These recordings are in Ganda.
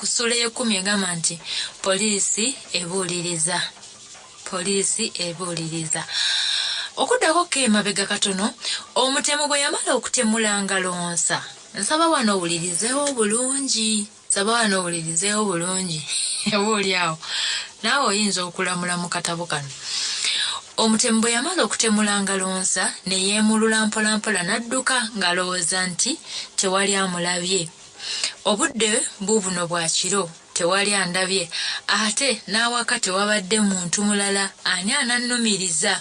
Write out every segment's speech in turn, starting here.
ku ssula y'ekkumi egamba nti Polisi Ebuuliliza. Polisi Ebuuliliza. Okuddako k'emabega katono, omutemu bwe yamala okutemulanga lonsa. Nsaba wano owulirizeewo bulungi. Nsaba wano owulirizeewo bulungi. Oboolyawo naawe oyinza okulamula mu katabo kano. Omutemu bwe yamala okutemulanga lonsa ne yeemulula mpolampola n'adduka ng'alowooza nti tewali amulabye. Obudde buubuno bwa kiro, tewali andabye, ate n'awaka tewabadde muntu mulala ani anannumiriza.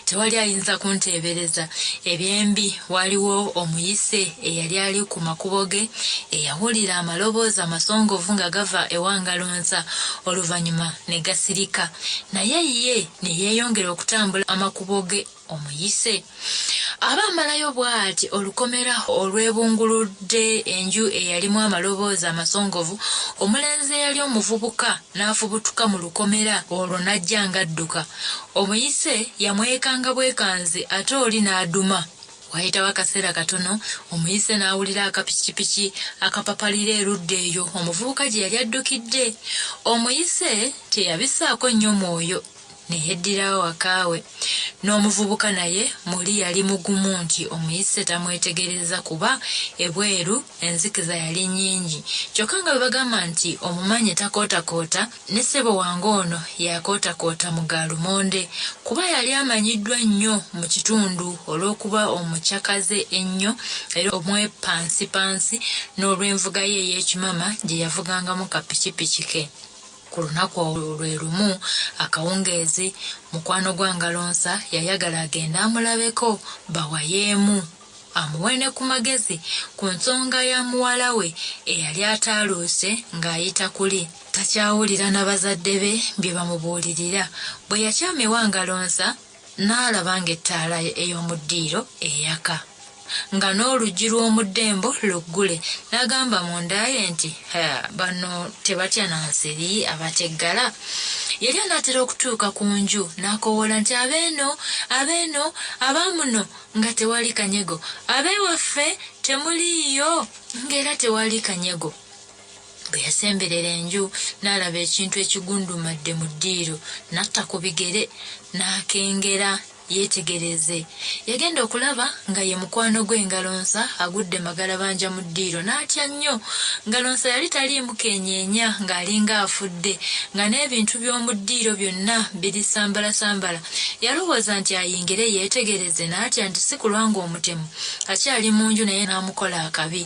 Tewali ayinza kunteebereza. Ebyembi waliwo omuyise eyali ali ku makubo ge eyawulira amaloboozi amasongovu nga gava ewanga lonsa, oluvanyuma ne gasirika. Naye ye ne yeeyongera okutambula amakubo ge omuyise. Aba amalayo bw'ati olukomera olwebunguludde enju eyalimu amaloboozi amasongovu, omulenzi eyali omuvubuka n'afubutuka mu lukomera olwo n'ajja ng'adduka. Omuyise yamwekanga bwekanzi ate oli n'aduma. Wayitawo akaseera katono, omuyise n'awulira akapikipiki akapapalira erudda eyo omuvubuka gye yali addukidde. Omuyise teyabisaako nnyo mwoyo ne yeddirawo wakaawe. N'omuvubuka naye muli yali mugumu nti omuyise tamwetegereza kuba ebweru enzikiza yali nnyingi. Kyokka nga bwe bagamba nti omumanye takootakoota, ne ssebo wange ono yakootakoota mu gaalumonde kuba yali amanyiddwa nnyo mu kitundu olw'okuba omukyakaze ennyo era omwepansipansi n'olw'envuga ye ey'ekimama gye yavugangamu kapikipiki ke. Ku lunaku lwe lumu akawungeezi, mukwano gwa Lonsa yayagala agenda amulabeko bawayeemu amuwe ne ku magezi ku nsonga ya muwala we eyali ataaluuse ng'ayita kuli. Takyawulira na bazadde be bye bamubuulirira. Bwe yakyama ewanga Lonsa n'alaba ng'ettaala ey'omu ddiiro eyaka nga n'oluggi lw'omuddembo luggule. N'agamba munda ye nti bano tebatya nansiri abateggala. Yali anaatera okutuuka ku nju n'akowoola nti abeeno abaamuno nga tewali kanyego, ab'ewaffe temuliiyo ng'era tewali kanyego. Bwe yasemberera enju n'alaba ekintu ekigundumadde mu ddiiro, n'atta ku bigere n'akengera yeetegereze. Yagenda okulaba nga ye mukwano gwe Lonsa agudde magalabanja mu ddiiro, n'atya nnyo. Lonsa yali taliimu kenyeenya ng'alinga afudde, nga n'ebintu by'omu ddiiro byonna biri sambalasambala. Yalowooza nti ayingire yeetegereze, n'atya nti si kulwanga omutemu akyali mu nju naye n'amukola akabi,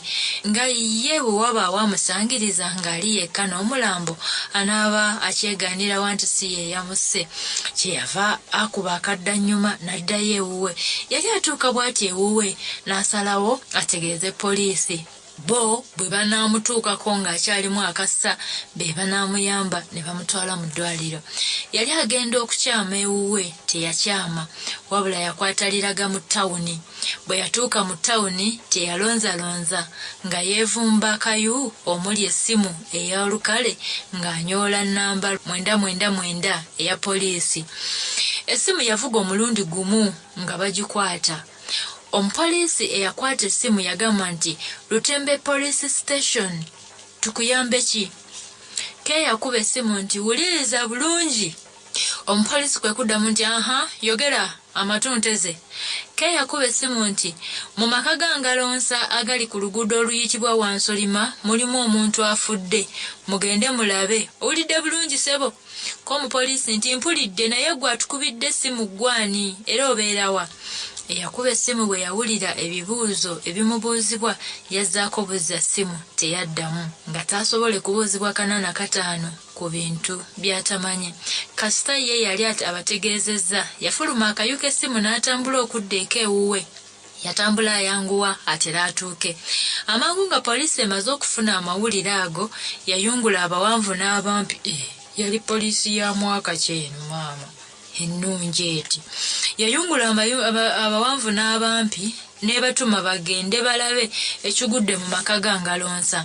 nga ye bwe waba awamusangiriza ng'ali yekka n'omulambo anaaba akyegaanirawa nti si ye yamusse. Kyeyava akuba akaddannyuma n'addayo ewuwe. Yali atuuka bw'ati ewuwe n'asalawo ategeeze Polisi. Bo bwe banaamutuukako ng'akyalimu akassa be banaamuyamba ne bamutwala mu ddwaliro. Yali agenda okukyama ewuwe, teyakyama wabula yakwataliraga mu ttawuni. Bwe yatuuka mu ttawuni teyalonzalonza nga yeevumba akayu omuli essimu ey'olukale ng'anyoola nnamba 999 eya Polisi. Essimu yavuga omulundi gumu nga bagikwata. Omupoliisi eyakwata essimu yagamba nti Lutembe Police Station, tukuyambe ki? Ke yakuba essimu nti wuliriza bulungi. Omupoliisi kwe kuddamu nti yogera amatunteze. Ke yakuba essimu nti mu maka ga Lonsa agali ku luguudo oluyitibwa Wansolima mulimu omuntu afudde, mugende mulabe. Owulidde bulungi sebo? Ko omupoliisi nti mpulidde, naye gwe atukubidde essimu gwani era obeerawa? Eyakuba essimu bwe yawulira ebibuuzo ebimubuuzibwa yazzaako buzza ssimu teyaddamu, nga taasobole kubuuzibwa 45 ku bintu by'atamanyi. Kasita ye yali abategeezezza, yafuluma akayuka essimu n'atambula okudda eka ewuwe. Yatambula ayanguwa atera atuuke. Amangu nga Polisi emaze okufuna amawulire ago, yayungula abawanvu n'abampi. Yali Polisi ya mwaka kyeno maama ennungi eti. Yayungula abawanvu n'abampi ne batuma bagende balabe ekigudde mu maka ga Lonsa.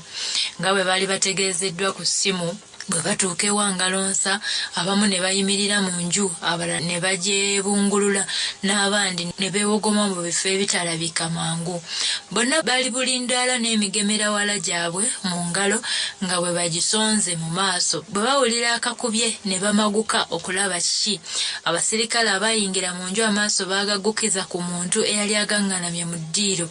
Nga bwe bali bategeezeddwa ku ssimu, bwe batuuka ewangalonsa abamu ne bayimirira mu nju abalala ne bagyebungulula n'abandi ne beewogoma mu bifo ebitalabika mangu. Bonna bali bulindaala n'emigemerawala gyabwe mu ngalo nga bwe bagisonze mu maaso. Bwe bawulira akakubye ne bamaguka okulaba kiki. Abasirikale abayingira mu nju amaaso baagagukiza ku muntu eyali agaŋŋanamye mu ddiiro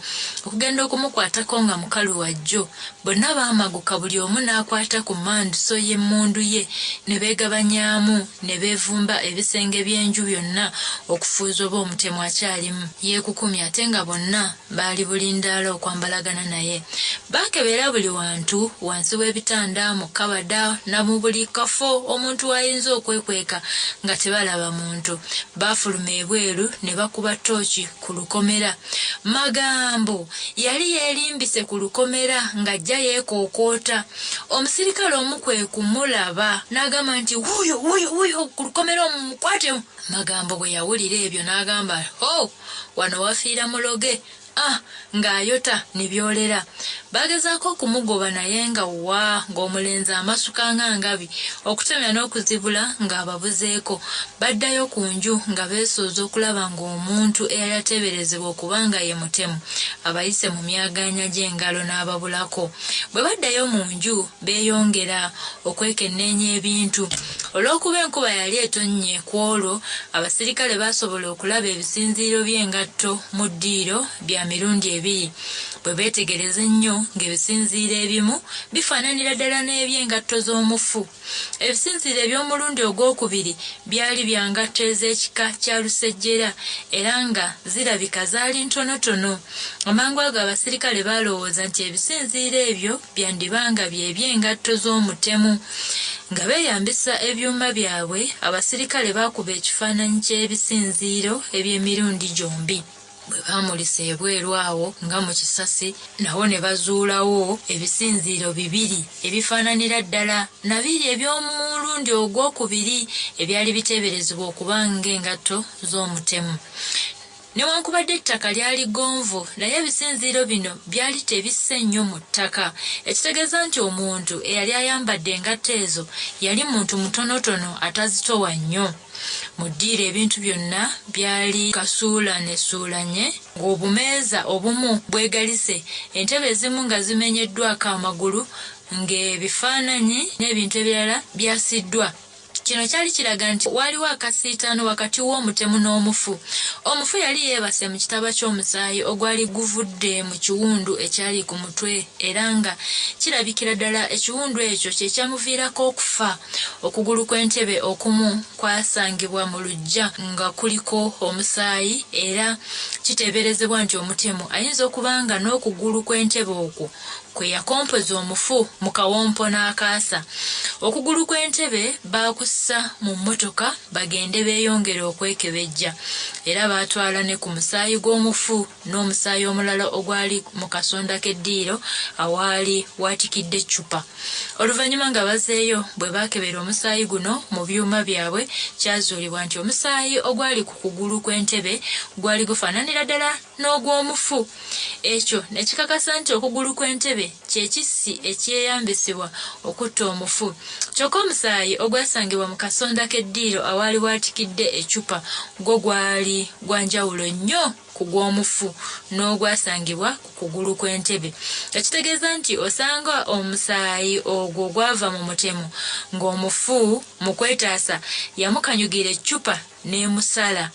okugenda okumukwatako nga mukalu wajjo. Bonna baamaguka, buli omu n'akwata ku manduso y'emmundu ye ne beegabanyaamu ne beevumba ebisenge by'enju byonna okufuuza oba omutemu akyalimu. Yeekukumya ate nga bonna baali bulindaala okwambalagana naye. Baakebera buli wantu, wansi w'ebitanda, mu kabada na mu buli kafo omuntu w'ayinza okwekweka nga tebalaba muntu. Baafuluma ebweru ne bakuba tooki ku lukomera. Magambo yali yeerimbise ku lukomera ng'ajja yeekookoota. Omusirikale omu kwe kumulaba n'agamba nti wuuyo ku lukomera omukwatemu. Magambo bwe yawulira ebyo n'agamba, wano wafiira muloge. Ng'ayota ne byolera. Bagezaako okumugoba naye nga ng'omulenzi amasuka ng'angabi okutemya n'okuzibula ng'ababuzeeko. Baddayo ku nju nga beesooza okulaba ng'omuntu eyali ateeberezebwa okuba nga ye mutemu abayise mu myaganya gy'engalo n'ababulako. Bwe baddayo mu nju beeyongera okwekenneenya ebintu. Olw'okuba enkuba yali etonnye ku olwo, abasirikale baasobola okulaba ebisinziiro by'engatto mu ddiiro bya mirundi ebiri. Bwe beetegereza ennyo ng'ebisinziiro ebimu bifaananira ddala n'eby'engatto z'omufu. Ebisinziiro eby'omulundi ogwokubiri byali bya ngatto ez'ekika kya lusejjera era nga zirabika zaali ntonotono. Amangu ago abasirikale baalowooza nti ebisinziiro ebyo byandibanga by'eby'engatto z'omutemu. Nga beeyambisa ebyuma byabwe, abasirikale baakuba ekifaananyi ky'ebisinziiro eby'emirundi gyombi. Bwe baamulisa ebweru awo nga mu kisasi, nawo ne bazuulawo ebisinziiro bibiri ebifaananira ddala na biri eby'omulundi ogwokubiri ebyali biteeberezebwa okuba ng'engatto z'omutemu. Newankubadde ettaka lyali gonvu, naye ebisinziiro bino byali tebisse nnyo mu ttaka, ekitegeeza nti omuntu eyali ayambadde engatto ezo yali muntu mutonotono atazitowa nnyo. Mu ddiiro ebintu byonna byali kasuulanesuulanye ng'obumeeza obumu bwegalise, entebe ezimu nga zimenyeddwako amagulu, ng'ebifaananyi n'ebintu ebirala byasiddwa. Kino kyali kiraga nti waaliwo akasiitaano wakati w'omutemu n'omufu. Omufu yali yeebase mu kitaba ky'omusaayi ogwali guvudde mu kiwundu ekyali ku mutwe era nga kirabikira ddala ekiwundu ekyo kye kyamuviirako okufa. Okugulu kw'entebe okumu kwasangibwa mu luggya nga kuliko omusaayi era kiteeberezebwa nti omutemu ayinza okuba nga n'okugulu kw'entebe okwo kwe yakompoza omufu mu kawompo n'akaasa. Okugulu kw'entebe baakussa mu mmotoka bagende beeyongere okwekebejja era baatwala ne ku musaayi gw'omufu n'omusaayi omulala ogwali mu kasonda k'eddiiro awaali waatikidde eccupa. Oluvanyuma nga bazeeyo bwe baakebera omusaayi guno mu byuma byabwe, kyazuulibwa nti omusaayi ogwali ku kugulu kw'entebe gwali gufaananira ddala n'ogw'omufu. Ekyo ne kikakasa nti okugulu kw'entebe kye kissi ekyeyambisibwa okutta omufu. Kyokka omusaayi ogwasangibwa mu kasonda k'eddiiro awaali waatikidde eccupa gwo gwali gwa njawulo nnyo ku gw'omufu n'ogwasangibwa ku kugulu kw'entebe. Ekitegeeza nti osanga omusaayi ogwo gwava mu mutemu ng'omufu mu kwetaasa yamukanyugira eccupa n'emusala.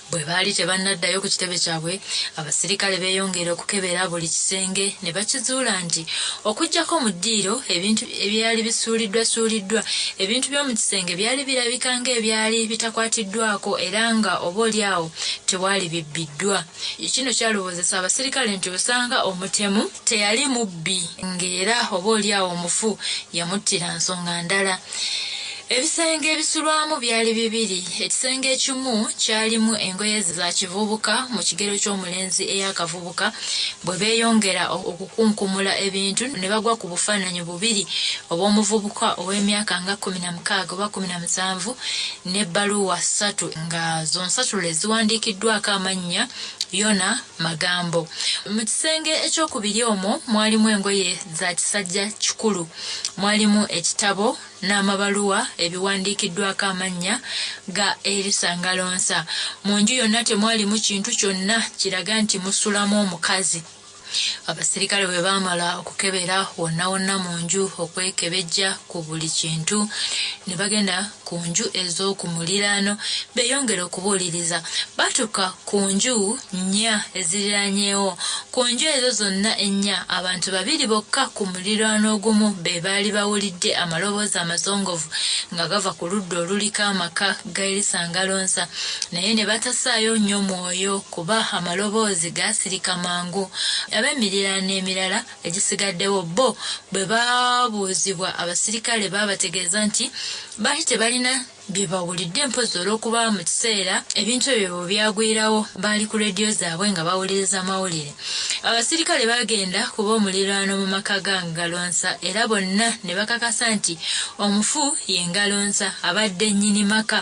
Bwe baali tebannaddayo ku kitebe kyabwe, abasirikale beeyongera okukebera buli kisenge ne bakizuula nti okuggyako mu ddiiro ebintu ebyali bisuuliddwa, ebintu by'omu kisenge byali birabika ng'ebyali bitakwatiddwako era nga oboolyawo tewaali bibbiddwa. Kino kyalowoozesa abasirikale nti osanga omutemu teyali mubbi ng'era oboolyawo omufu yamuttira nsonga ndala. Ebisenge ebisulwamu byali bibiri. Ekisenge ekimu kyalimu engoye za kivubuka mu kigero ky'omulenzi ey'akavubuka. Bwe beeyongera okukunkumula ebintu ne bagwa ku bufaananyi bubiri obw'omuvubuka ow'emyaka nga 16 oba 17 n'ebbaluwa 3 nga zonsatule ziwandiikiddwako amannya Yona Magambo. Mu kisenge ekyokubiri omwo mwalimu engoye za kisajja kikulu, mwalimu ekitabo n'amabaluwa ebiwandiikiddwako amannya ga Elisa Ngalonsa. Mu nju yonna temwalimu kintu kyonna kiraga nti musulamu omukazi. Abasirikale bwe baamala okukebera wonna wonna mu nju okwekebejja ku buli kintu, ne bagenda ku nju ez'okumuliraano beeyongera okubuuliriza. Batuuka ku nju nnya eziriraanyeewo. Ku nju ezo zonna ennya abantu babiri bokka ku muliraano ogumu be baali bawulidde amaloboozi amasongovu nga gava ku ludda oluliko amaka ga Elisa Ngalonsa, naye ne batasaayo nnyo mwoyo kuba amaloboozi gaasirika mangu. Ab'emiriraano emirala egisigaddewo bo bwe baabuuzibwa, abasirikale baabategeeza nti baali tebalina bye bawulidde mpozi olw'okuba mu kiseera ebintu ebyo bwe byagwirawo baali ku leediyo zaabwe nga bawuliriza amawulire. Abasirikale bagenda kuba omuliraano mu maka ga Ngalonsa era bonna ne bakakasa nti omufu ye Ngalonsa abadde nnyini maka.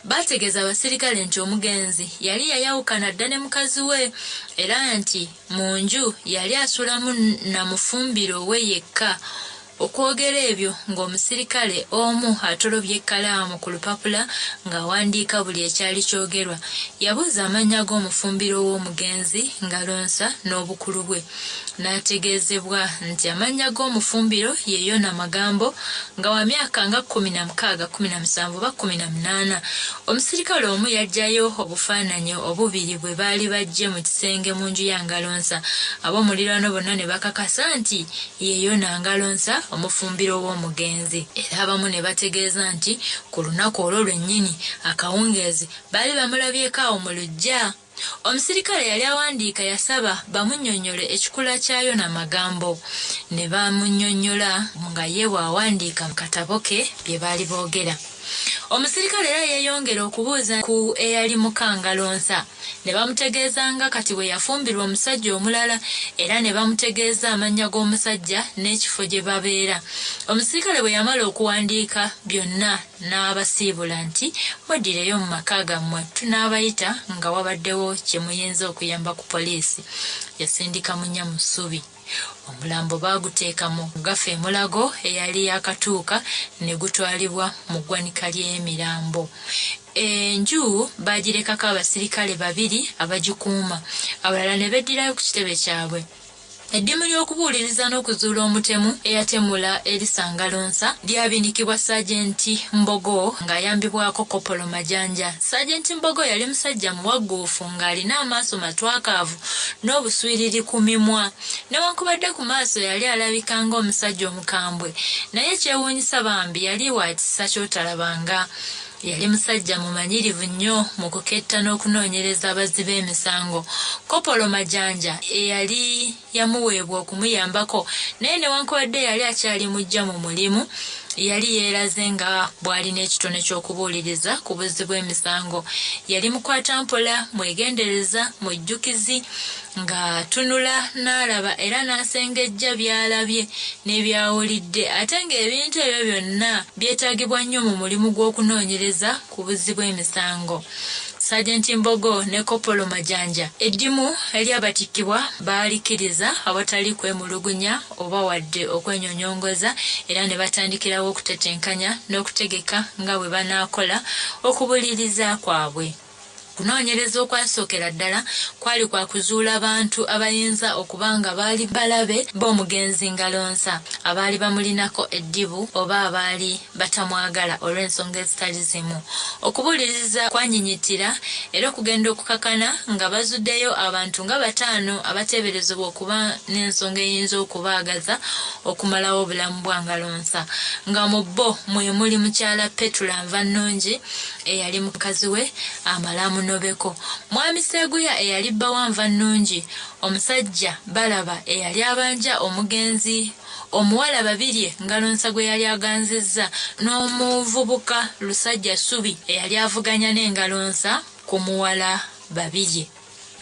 Baategeeza abasirikale nti omugenzi yali yayawukana dda ne mukazi we era nti mu nju yali asulamu na mufumbiro we yekka. Okwogera ebyo ng'omusirikale omu atolobye ekkalaamu ku lupapula ng'awandiika buli ekyali kyogerwa. Yabuuza amannya g'omufumbiro w'omugenzi Ngalonsa n'obukulu bwe. N'ategeezebwa nti amannya g'omufumbiro ye Yona Magambo nga wa myaka nga 16, 17 oba 18. Omusirikale omu yaggyayo obufaananyi obubiri bwe baali baggye mu kisenge mu nju ya Ngalonsa. Ab'omuliraano bonna ne bakakasa nti ye Yona Ngalonsa omufumbiro w'omugenzi. Era abamu ne bategeeza nti ku lunaku olwo lwennyini akawungeezi baali bamulabyeko awo mu luggya. Omusirikale yali awandiika yasaba bamunnyonnyole ekikula kya Yona Magambo. Ne bamunnyonnyola nga ye bw'awandiika mu katabo ke bye baali boogera. Omusirikale era yeeyongera okubuuza ku eyali muka Ngalonsa. Ne bamutegeeza nga kati bwe yafumbirwa omusajja omulala era ne bamutegeeza amannya g'omusajja n'ekifo gye babeera. Omusirikale bwe yamala okuwandiika byonna n'abasiibula nti mweddireyo mu maka gammwe, tunaabayita nga wabaddewo kye muyinza okuyamba ku poliisi. Yasindika munnya mu ssubi. Omulambo baaguteeka mu gafa emulago eyali yakatuuka ne gutwalibwa mu ggwanika ly'emirambo. Enju baagirekako abasirikale babiri abagikuuma, abalala ne beddirayo ku kitebe kyabwe. Eddimu ly'okubuuliriza n'okuzuula omutemu eyatemula Elisa Ngalonsa lyabindikibwa Saajenti Mbogo ng'ayambibwako Kopolo Majanja. Saajenti Mbogo yali musajja muwagguufu ng'alina amaaso matwakaavu n'obuswiriri ku mimwa. Newankubadde ku maaso yali alabika ng'omusajja omukambwe, naye kyewuunyisa bambi yali wa kisa ky'otalabanga. Yali musajja mumanyirivu nnyo mu kuketta n'okunoonyereza abazzi b'emisango. Kopolo Majanja eyali yamuweebwa okumuyambako, naye newankubadde yali akyali mujja mu mulimu, yali yeeraze nga bw'alina ekitone ky'okubuuliriza ku buzzi bw'emisango. Yali mukwata mpola, mwegendereza, mujjukizi, ng'atunula n'alaba era n'asengejja by'alabye n'ebyawulidde, ate ng'ebintu ebyo byonna byetaagibwa nnyo mu mulimu gw'okunoonyereza ku buzzi bw'emisango. Saajenti Mbogo ne Kopolo Majanja eddimu eryabatikkibwa baalikiriza awatali kwemulugunya oba wadde okwenyonyongoza, era ne batandikirawo okutetenkanya n'okutegeka nga bwe banaakola okubuuliriza kwabwe. Kunoonyereza okwasookera ddala kwali kwa kuzuula abantu abayinza okuba nga baali balabe b'omugenzi Ngalonsa, abaali bamulinako eddibu oba abaali batamwagala olw'ensonga ezitali zimu. Okubuuliriza kwanyinyitira era okugenda okukakana nga bazuddeyo abantu nga 5 abateeberezebwa okuba n'ensonga eyinza okubaagaza okumalawo obulamu bwa Ngalonsa, nga mu bo mwe muli mukyala Petula Nvannungi eyali mukazi we amalamu Nobeko, Mwami Seguya eyali bba wa Nvannungi, omusajja Balaba eyali abanja omugenzi omuwala babiri Ngalonsa gwe yali aganzizza, n'omuvubuka Lusajja Subi eyali avuganya n'Engalonsa ku muwala babiri.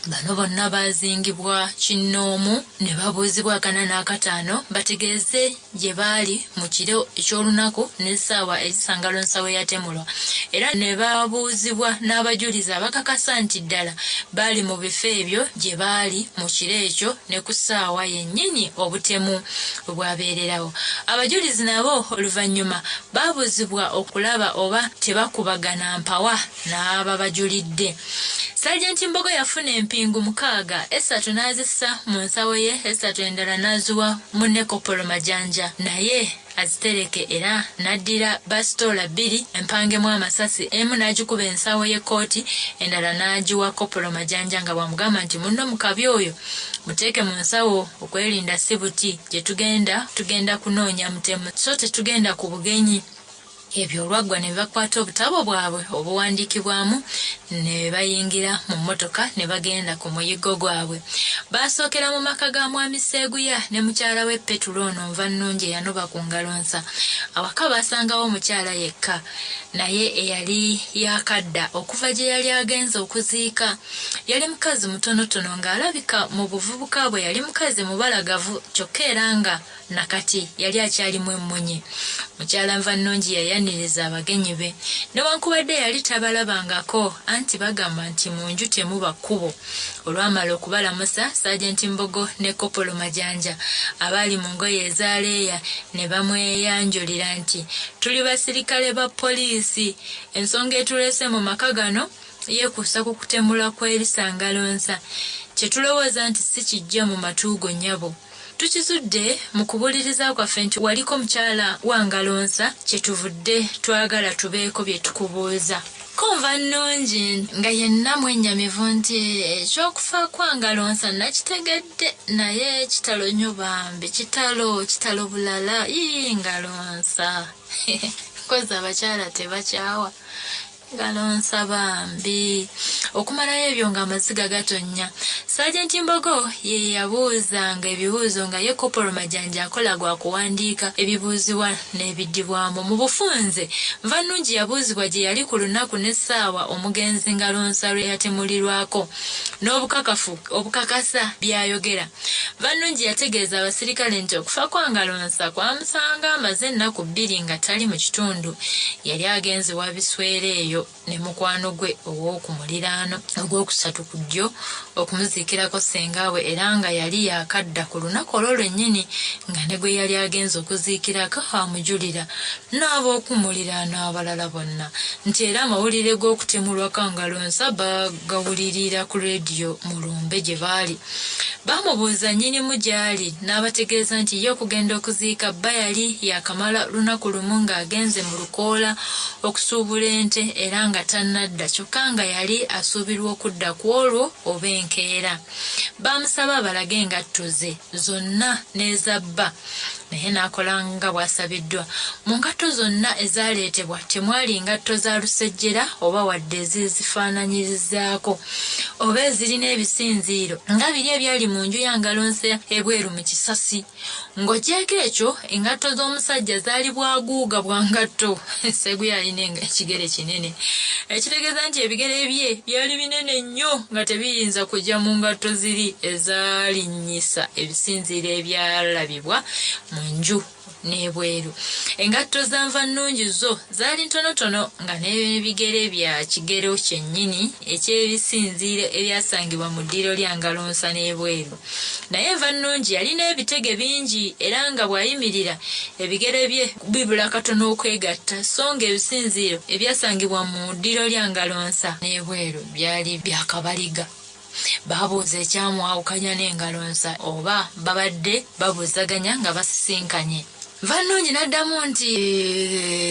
Bano bonna bazingibwa kinnoomu ne babuuzibwa akana n'akataano bategeeze gye baali mu kiro eky'olunaku n'essaawa ezisangalo nsawo yatemulwa, era ne babuuzibwa n'abajulizi abakakasa nti ddala baali mu bifo ebyo gye baali mu kiro ekyo ne ku ssaawa yennyini obutemu bwabeererawo. Abajulizi nabo oluvannyuma baabuuzibwa okulaba oba tebakubagana mpawa n'ababajulidde. Sajenti Mbogo yafuna empingu 6, 3 n'azissa mu nsawo ye, 3 endala n'aziwa munne Kopolo Majanja, naye azitereke era n'addira basitoola 2 empangemu amasasi, emu n'agikuba ensawo y'ekkooti, endala n'agiwa Kopolo Majanja nga bw'amugamba nti munno mu kabi oyo muteeke mu nsawo, okwerinda si buti, gye tugenda kunoonya mutemu so tetugenda ku bugenyi. Ebyo olwaggwa ne bakwata obutabo bwabwe obuwandiikibwamu ne bayingira mu mmotoka ne bagenda ku muyiggo gwabwe. Basookera mu maka ga mwami Seeguya ne mukyala we Petulo ono Nvannungi eyanoba ku Ngalonsa. Awaka basangawo mukyala yekka, naye eyali yakadda okuva gye yali agenze okuziika. Yali mukazi mutonotono ng'alabika mu buvubuka bwe yali mukazi mubalagavu, kyokka era nga nakati yali akyalimu emmunye. Mukyala Nvannungi yayaniriza abagenyi be, newankubadde yali tabalabangako anti bagamba nti mu nju temuba kkubo. Olwamala okubalamusa, Sajenti Mbogo ne Kopolo Majanja abaali mu ngoye ezaaleeya ne bamweyanjulira nti tuli basirikale ba poliisi, ensonga etuleese mu maka gano yeekuusa ku kutemulwa kw'Elisa Ngalonsa, kye tulowooza nti si kijja mu matuugo nnyabo. Tukizudde mu kubuuliriza kwaffe nti waliko mukyala wa Ngalonsa, kyetuvudde twagala tubeeko bye tukubuuza. Konva nnungi nga yenna mwennyamivu nti ekyokufa kwa Ngalonsa nakitegedde, naye kitalo nnyo bambi, kitalo bulala. Ngalonsa koza abakyala tebakyawa Ngalonsa bambi. Okumalayo ebyo ng'amaziga gatonnya, Sajenti Mbogo ye yabuuzanga ebibuuzo nga ye Kopolo Majanja akola gwa kuwandiika ebibuuzibwa n'ebiddibwamu. Mu bufunze, Nvannungi yabuuzibwa gye yali ku lunaku n'essaawa omugenzi Ngalonsa lwe yatemulirwako n'obukakafu obukakasa byayogera. Nvannungi yategeeza abasirikale nti okufa kwa Ngalonsa kwamusanga amaze ennaku 2 nga tali mu kitundu. Yali agenze wa Biswera eyo ne mukwano gwe ow'okumuliraano ogwokusatu ku ddyo okumuziikirako ssengaawe, era nga yali yakadda ku lunaku olwo lwennyini nga ne gwe yali agenze okuziikirako amujulira n'ab'okumuliraano abalala bonna, nti era amawulire g'okutemulwa kwa Ngalonsa bagawulirira ku leediyo Mulumbe gye baali. Bamubuuza nnyinimu gy'ali n'abategeeza nti ye okugenda okuziika bba yali yakamala lunaku lumu ng'agenze mu lukoola okusuubula ente era nga tannadda, kyokka nga yali asuubirwa okudda ku olwo oba enkeera. Bamusaba abalage engatto ze zonna n'ezabba, naye n'akola nga bw'asabiddwa. Mu ngatto zonna ezaaleetebwa temwali ngatto za lusejjera oba wadde ezizifaananyirizaako oba ezirina ebisinziiro nga biri ebyali mu nju ya Ngalonsa ebweru mu kisasi. Ng'ogyeko ekyo, engatto z'omusajja zaali bwaguuga bwa ngatto. Seeguya alina ekigere kinene, ekitegeeza nti ebigere bye byali binene nnyo nga tebiyinza kujja mu ngatto ziri ezalinnyisa ebisinziiro ebyalabibwa mu nju n'ebweru. Engatto za Nvannungi zo zaali ntonotono nga n'ebigere bya kigero kyennyini eky'ebisinziiro ebyasangibwa mu ddiro lya Ngalonsa n'ebweru. Naye Nvannungi yalina ebitege bingi era nga bw'ayimirira ebigere bye bibula katono okwegatta, so nga ebisinziiro ebyasangibwa mu ddiro lya Ngalonsa n'ebweru byali byakabaliga. Babuuza ekyamwawukanya n'Engalonsa oba babadde babuuzaganya nga basisinkanye. Nvannungi n'addamu nti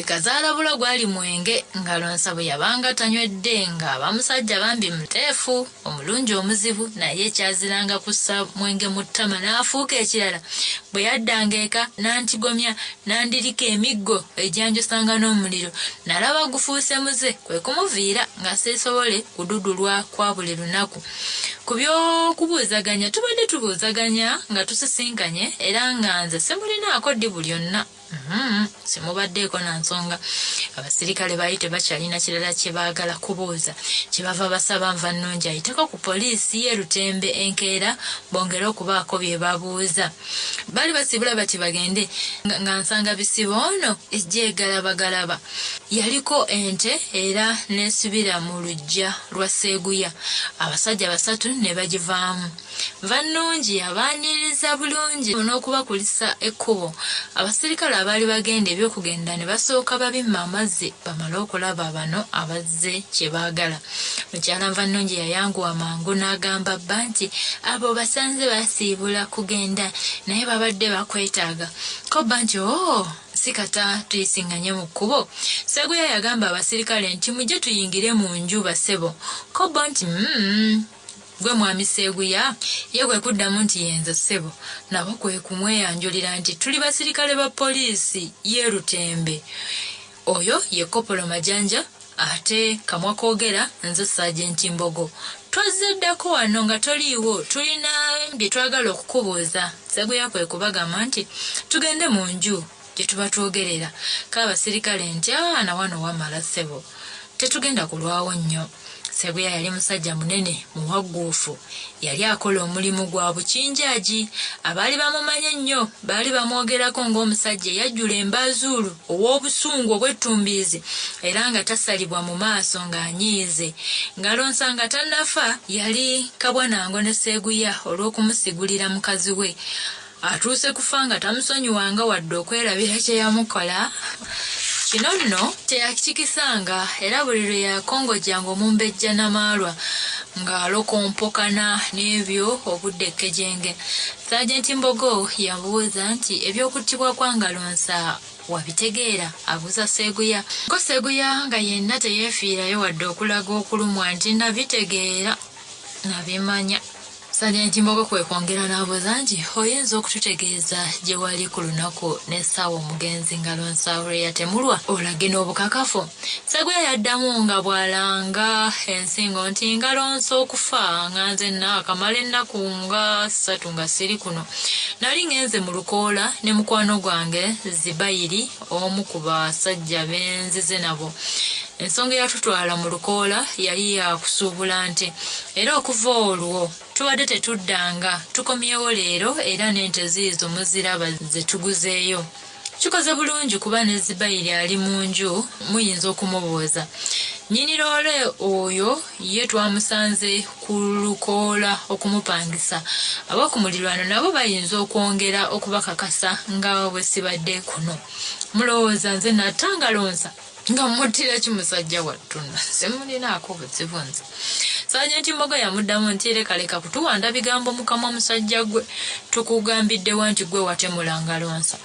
kazaala gwali mwenge. Ngalonsa bwe yabanga tanywedde nga abamusajja bambi muteefu omulungi omuzibu, naye kyaziranga kussa mwenge mu ttama n'afuuka ekirala. Bwe yaddanga eka n'antigomya n'andirika emiggo egyanjusanga n'omuliro, nalaba gufuuse muze, kwe kumuviira nga seesobole kududulwa kwa buli lunaku. Ku by'okubuuzaganya tubadde tubuuzaganya nga tusisinkanye era nga nze simulinaako ddibu lyonna. simubaddeeko na nsonga. Abasirikale baali tebakyalina kirala kye baagala kubuuza, kyebava basaba Nvannungi ayiteko ku poliisi y'e Lutembe enkeera bongere okubaako bye babuuza. Baali basibula bati bagende nga nsanga bisibo ono ejje galabagalaba. Yaliko ente era n'esibira mu luggya lwa Sseeguya. Abasajja basatu ne bagivaamu. Nvannungi yabaaniriza bulungi n'okubakulisa ekkubo. Abasirikale abaali bagenda ebyokugenda ne basooka babimma amazzi bamale okulaba bano abazze kye baagala. Mukyala Nvannungi yayanguwa mangu n'agamba bba nti abo basanze basiibula kugenda naye babadde bakwetaaga. Ko bba nti si kata tuyisinganye mu kkubo. Sseeguya yagamba abasirikale nti mujje tuyingire mu nju basebo. Ko bba nti gwe mwami Sseeguya ye kwe kuddamu nti yenze ssebo nabo kwe kumweyanjulira nti tuli basirikale ba poliisi y'e Lutembe. Oyo ye Kopolo Majanja ate kamwa koogera nze Saagenti Mbogo. Twazeddako wano nga toliiwo, tulina bye twagala okukubuuza. Sseeguya kwe kubagamba nti tugende mu nju gye tuba twogerera. K'abasirikale nti na wano wamala ssebo, tetugenda kulwawo nnyo. Sseeguya yali musajja munene muwagguufu, yali akola omulimu gwa bukinjaaji. Abaali bamumanyi ennyo baali bamwogerako ng'omusajja eyajjula embaazuulu ow'obusungu obw'ettumbiizi era nga tasalibwa mu maaso ng'anyiize. Ng'alonsa nga tannafa yali kabwanango ne Sseeguya olw'okumusigulira mukazi we. Atuuse kufa nga tamusonyiwanga wadde okwerabira kye yamukola. Kino nno teyakikisanga era buli lwe yakongojjanga omumbejja Namaalwa ng'alokompokana n'ebyo obudde ekkejenge. Saagenti Mbogo yabuuza nti eby'okuttibwa kwa Ngalonsa wabitegeera? Abuuza Sseeguya. Ko Sseeguya nga yenna teyeefiirayo wadde okulaga okulumwa nti nabitegeera, nabimanya. Saagenti Mbogo kwe kwongera n'abuuza nti oyinza okututegeeza gye wali ku lunaku n'essaawa omugenzi Ngalonsa lwe yatemulwa olage n'obukakafu? Sseeguya yaddamu nga bw'alanga ensingo nti Ngalonsa okufa nga nze naakamala ennaku nga 3 nga siri kuno. Nali ngenze mu lukoola ne mukwano gwange Zibayiri, omu ku basajja benzize nabo. Ensonga eyatutwala mu lukoola yali yakusuubula nte era okuva olwo tubadde tetuddanga. Tukomyewo leero era n'ente ziizo muziraba ze tuguzeeyo. Kikoze bulungi kuba ne Zibayiri ali mu nju muyinza okumubuuza. Nnyini loole oyo ye twamusanze ku lukoola okumupangisa. Ab'oku mulirwano nabo bayinza okwongera okubakakasa nga bwe sibadde kuno. Mulowooza nze Ngalonsa nga muttira ki musajja wattuna? Semulinaako buzibu nze. Saagenti Mbogo yamuddamu nti leka kutuwanda bigambo mu kamwa musajja gwe, tukugambiddewa nti gwe watemula Ngalonsa.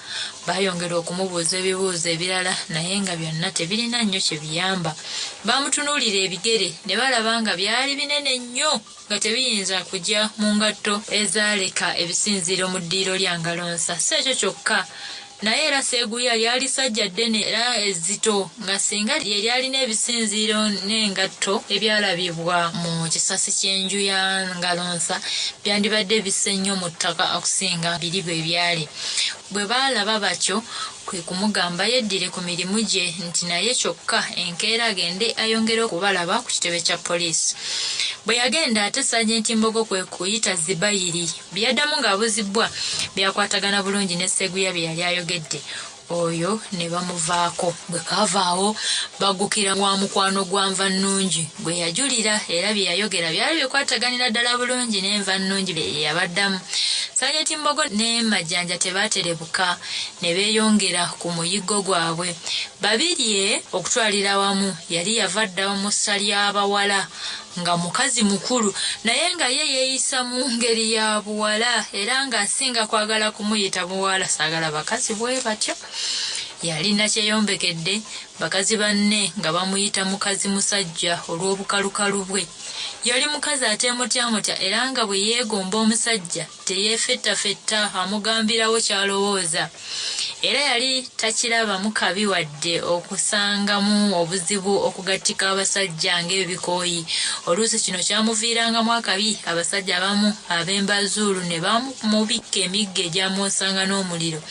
Baayongera okumubuuza ebibuuzo ebirala naye nga byonna tebirina nnyo kye biyamba. Baamutunuulira ebigere ne balaba nga byali binene nnyo nga tebiyinza kujja mu ngatto ezaaleka ebisinziiro mu ddiiro lya Ngalonsa. Si ekyo kyokka, naye era Sseeguya lyali sajja ddene era ezzito nga singa lye lyalina ebisinziiro n'engatto ebyalabibwa mu kisasi ky'enju ya Ngalonsa byandibadde bisse nnyo mu ttaka okusinga biri bwe byali. Bwe baalaba batyo kwe kumugamba yeddire ku mirimu gye nti naye kyokka enkeera agende ayongere okubalaba ku kitebe kya poliisi. Bwe yagenda ate Saagenti Mbogo kwe kuyita Zibayiri. Byaddamu ng'abuzibbwa byakwatagana bulungi ne Sseeguya bye yali ayogedde. Oyo ne bamuvaako. Bwe kaavaawo baggukira wa mukwano gwa Nvannungi gwe yajulira era bye yayogera byali bikwataganira ddala bulungi ne Nvannungi bye yabaddamu. Saagenti Mbogo ne Majanja tebaaterebuka ne beeyongera ku muyiggo gwabwe. Babirye okutwalira wamu yali yava dda mu ssa ly'abawala nga mukazi mukulu naye nga ye yeeyisa mu ngeri ya buwala era ng'asinga kwagala kumuyita buwala. Saagala bakazi bwe batyo. Yalina kyeyombekedde bakazi banne nga bamuyita mukazi musajja olw'obukalukalu bwe. yali mukazi ateemutyamutya era nga bwe yeegomba omusajja teyeefettafetta amugambirawo kyalowooza. Era yali takirabamu kabi wadde okusangamu obuzibu okugattika abasajja ng'ebikooyi. Oluusi kino kyamuviirangamu akabi, abasajja abamu ab'embazuulu ne bamubikka emiggo egyamwosanga n'omuliro.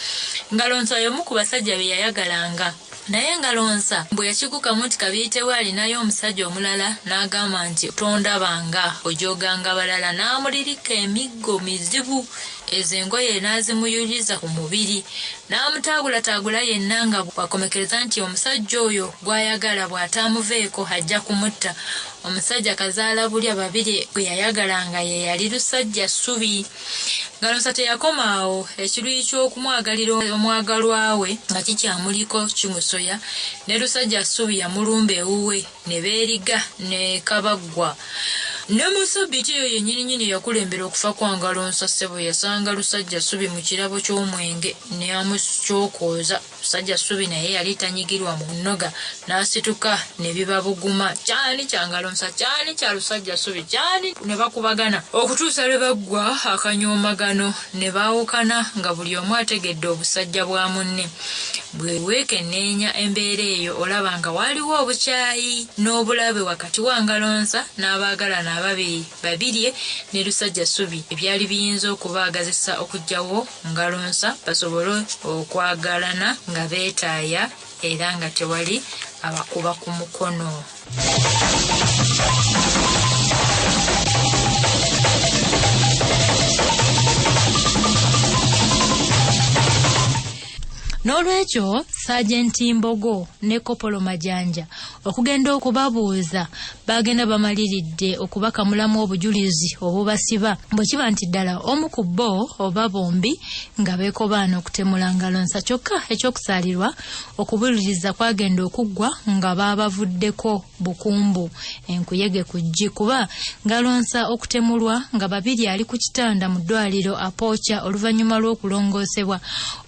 Ngalonsa y'omu ku basajja be yayagalanga. Naye Ngalonsa bwe yakigukamu nti kabiyitewe alinayo omusajja omulala n'agamba nti tondabanga ojoganga balala, n'amulirika emiggo mizibu. Ezo engoye n'azimuyuliza ku mubiri, n'amutaagulataagula yenna nga bwakomekereza nti omusajja oyo gw'ayagala bw'ataamuveeko ajja kumutta. Omusajja kazaala bulya babiri gwe yayagalanga ye yali Lusajja Ssubi. Ngalonsa teyakoma awo, ekiruyi ky'okumwagalira omwagalwa we nga kikyamuliko kimusoya, ne Lusajja Ssubi yamulumba ewuwe ne beeriga ne kabaggwa. Ne Musabiti eyo yennyini yakulembera okufa kwa Ngalonsa ssebo yasanga Lusajja Ssubi mu kirabo ky'omwenge ne amukyokooza. Lusajja Ssubi naye yali tanyigirwa mu nnoga, n'asituka ne biba buguma. Kyani kya Ngalonsa, kyani kya Lusajja Ssubi, kyani ne bakubagana okutuusa lwe baggwa akanyoomagano ne baawukana nga buli omu ategedde obusajja bwa munne. Bwe weekenneenya embeera eyo olaba nga waaliwo obukyayi n'obulabe wakati wa Ngalonsa n'abaagalana babiri ne Lusajja Ssubi ebyali biyinza okubaagazisa okuggyawo Ngalonsa basobole okwagalana nga beetaaya era nga tewali abakuba ku mukono. N'olwekyo Sajenti Mbogo ne Kopolo Majanja okugenda okubabuuza bagenda bamaliridde okubakamulamu obujulizi obubasiba bwe kiba nti ddala omu ku bo oba bombi nga beekobaana okutemula Ngalonsa. Kyokka ekyokusaalirwa okubuliriza kwagenda okuggwa nga baabavuddeko bukumbu enkuyege ku ggi, kuba Ngalonsa okutemulwa nga babiri ali ku kitanda mu ddwaliro apooca oluvannyuma lw'okulongoosebwa.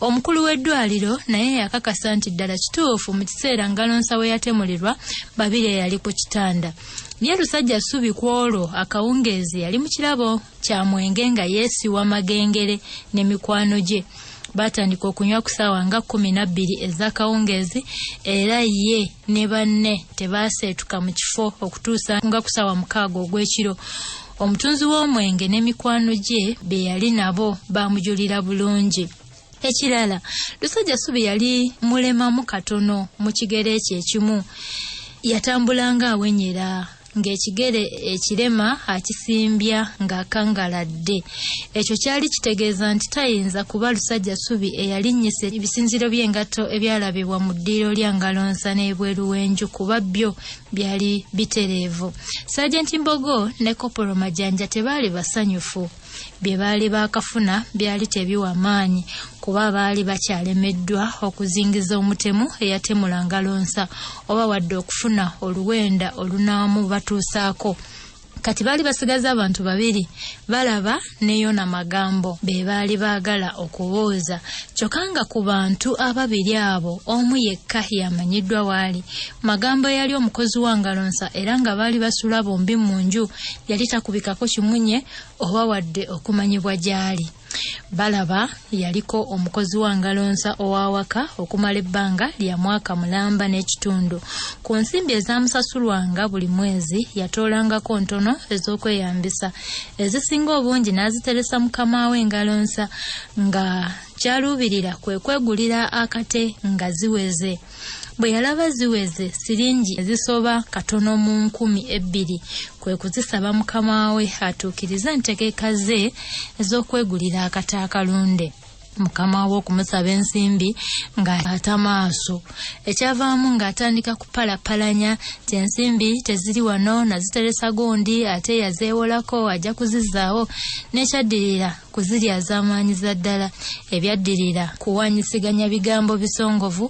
Omukulu w'eddwaliro naye yakakasa nti ddala kituufu mu kiseera Ngalonsa we yatemulirwa babiri yali ku kitanda. Ye Lusajja Ssubi ku olwo akawungeezi yali mu kirabo kya mwenge nga yeesiwa magengere ne mikwano gye. Batandika okunywa ku ssaawa nga 12 ez'akawungeezi era ye ne banne tebaaseetuka mu kifo okutuusa nga ku ssaawa 6 ogw'ekiro. Omutunzi w'omwenge ne mikwano gye be yali nabo baamujulira bulungi. Ekirala, Lusajja Ssubi yali mulemamu katono mu kigere kye ekimu. Yatambulanga awenyera ng'ekigere ekirema akisimbya ng'akangaladde. Ekyo kyali kitegeeza nti tayinza kuba Lusajja Ssubi eyalinnyisa ebisinziro by'engatto ebyalabibwa mu ddiiro lya Ngalonsa n'ebweru w'enju kuba byo byali bitereevu. Sajenti Mbogo ne Kopolo Majanja tebaali basanyufu. Bye baali baakafuna byali tebiwa maanyi kuba baali bakyalemeddwa okuzingiza omutemu eyatemula Ngalonsa oba wadde okufuna oluwenda olunaamu batuusaako. Kati baali basigaza abantu babiri, Balaba ne Yona Magambo be baali baagala okubuuza. Kyokka nga ku bantu ababiri abo omu yekka yamanyiddwa waali. Magambo yali omukozi wa Ngalonsa era nga baali basula bombi mu nju, yali takubikako kimunye oba wadde okumanyibwa gy'ali. Balaba yaliko omukozi wa Ngalonsa owa Wakka okumala ebbanga lya mwaka mulamba n'ekitundu. Ku nsimbi ezaamusasulwanga buli mwezi yatoolangako ntono ez'okweyambisa. Ezisinga obungi n'aziteresa mukama we Ngalonsa nga kyaluubirira kwe kwegulira akate nga ziweze. Bwe yalaba ziweze siringi ezisoba katono mu 2,000 kwe kuzisaba mukama we atuukirize entegeeka ze ez'okwegulira akata akalunde. Mukama we okumusaba ensimbi ng'ata maaso. Ekyavaamu ng'atandika kupalapalanya nti ensimbi teziri wano, naziteresa gondi ate yazeewolako ajja kuzizaawo, n'ekyaddirira kuzirya az'amaanyiza ddala. Ebyaddirira kuwanyisiganya bigambo bisongovu,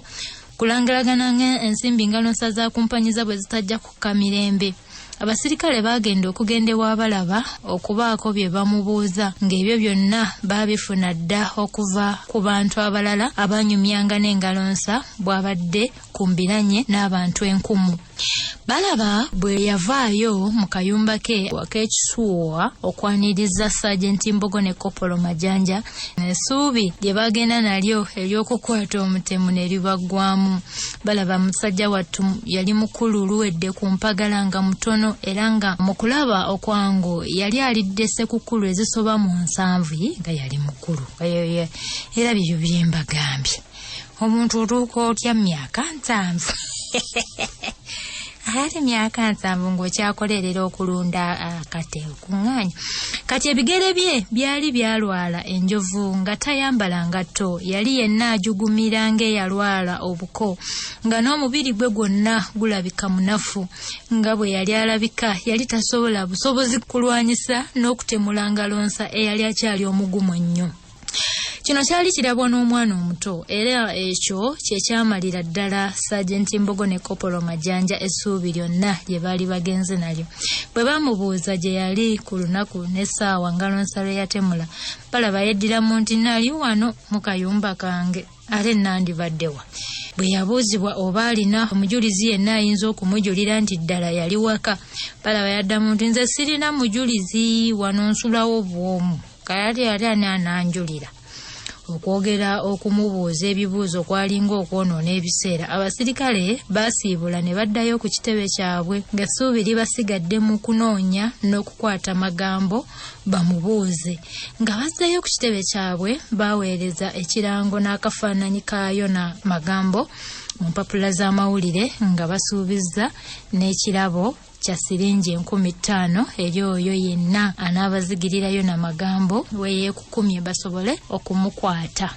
kulangiragana ensimbi Ngalonsa za kumpanyiza bwe zitajja kukka mirembe. Abasirikale bagenda okugenda ewa Balaba okubaako bye bamubuuza, ng'ebyo byonna baabifuna dda okuva ku bantu abalala abanyumyanga n'Engalonsa bw'abadde beekumbiranye n'abantu 1000. Balaba bwe yavaayo mu kayumba ke ak'ekisuuwa okwaniriza Sajenti Mbogo ne Kopolo Majanja, essuubi lye bagenda nalyo ery'okukwata omutemu ne libaggwamu. Balaba musajja wattu yali mukulu luwedde ku mpagala nga mutono era nga mu kulaba okwangu yali alidde sekukulu ezisoba mu 7 nga yali mukulu. Era byo bye mbagambye. Omuntu otuuka otya myaka 7 ate myaka 7 ng'okyakolerera okulunda akate okuŋŋaanya. Kati ebigere bye byali byalwala enjovu nga tayambala ngatto, yali yenna ajugumira ng'eyalwala obuko, nga n'omubiri gwe gwonna gulabika munafu. Nga bwe yali alabika yali tasobola busobozi kulwanyisa n'okutemula ngalonsa eyali akyali omugumu ennyo. Kino kyali kirabwa n'omwana omuto era ekyo kye kyamalira ddala Sajenti Mbogo ne Kopolo Majanja essuubi lyonna lye baali bagenze nalyo. Bwe bamubuuza gye yali ku lunaku n'essaawa ngalonsa lwe yatemula, balaba yeddiramu nti nali wano mu kayumba kange, ate nandibaddewa. Bwe yabuuzibwa oba alina omujulizi yenna ayinza okumujulira nti ddala yali waka, balaba yaddamu nti nze sirina mujulizi, wano nsulawo bwomu, kayali ani ananjulira. Okwogera okumubuuza ebibuuzo kwalinga okwonoona ebiseera. Abasirikale baasiibula ne baddayo ku kitebe kyabwe ng'essuubi libasigadde mu kunoonya n'okukwata Magambo bamubuuze. Nga bazzayo ku kitebe kyabwe baweereza ekirango n'akafaananyi kaayo na Magambo mu mpapula z'amawulire nga basuubizza n'ekirabo kya siringi 50,000 eri oyo yenna anaabazigirirayo na Magambo we yeekukumye basobole okumukwata.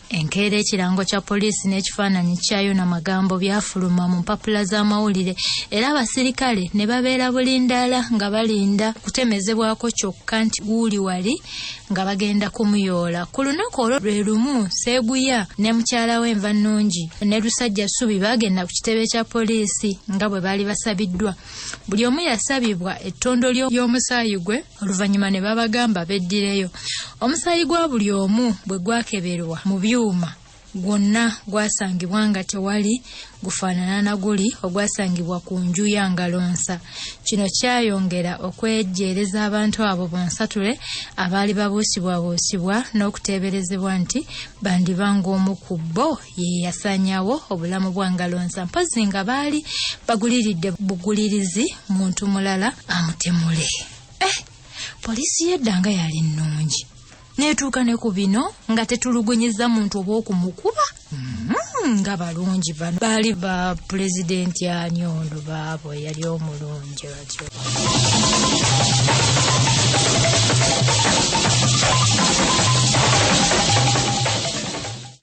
Enkeera ekirango kya poliisi n'ekifaananyi kyayo na Magambo byafuluma mu mpapula z'amawulire era abasirikale ne babeera bulindaala nga balinda kutemezebwako kyokka nti guuli wali nga bagenda kumuyoola. Ku lunaku olwo lwe lumu Seeguya ne mukyala we Nvannungi ne Lusajja Ssubi bagenda ku kitebe kya poliisi nga bwe baali basabiddwa. Buli omu yasabibwa ettondo ly'omusaayi gwe, oluvanyuma ne babagamba beddireyo. Omusaayi gwa buli omu bwe gwakeberwa mu byuma gwonna gwasangibwa nga tewali gufaanana na guli ogwasangibwa ku nju ya Ngalonsa. Kino kyayongera okwejjeereza abantu abo bonsatule abaali babuusibwabuusibwa n'okuteeberezebwa nti bandibanga omu ku bo ye yasanyawo obulamu bwa Ngalonsa, mpozi nga baali baguliridde bugulirizi muntu mulala amutemule. Poliisi yeddanga yali nnungi. Neetuuka ne ku bino nga tetulugunyizza muntu oba okumukuba. Nga balungi bano baali ba pulezidenti Anyondo baabo yali omulungi batyo.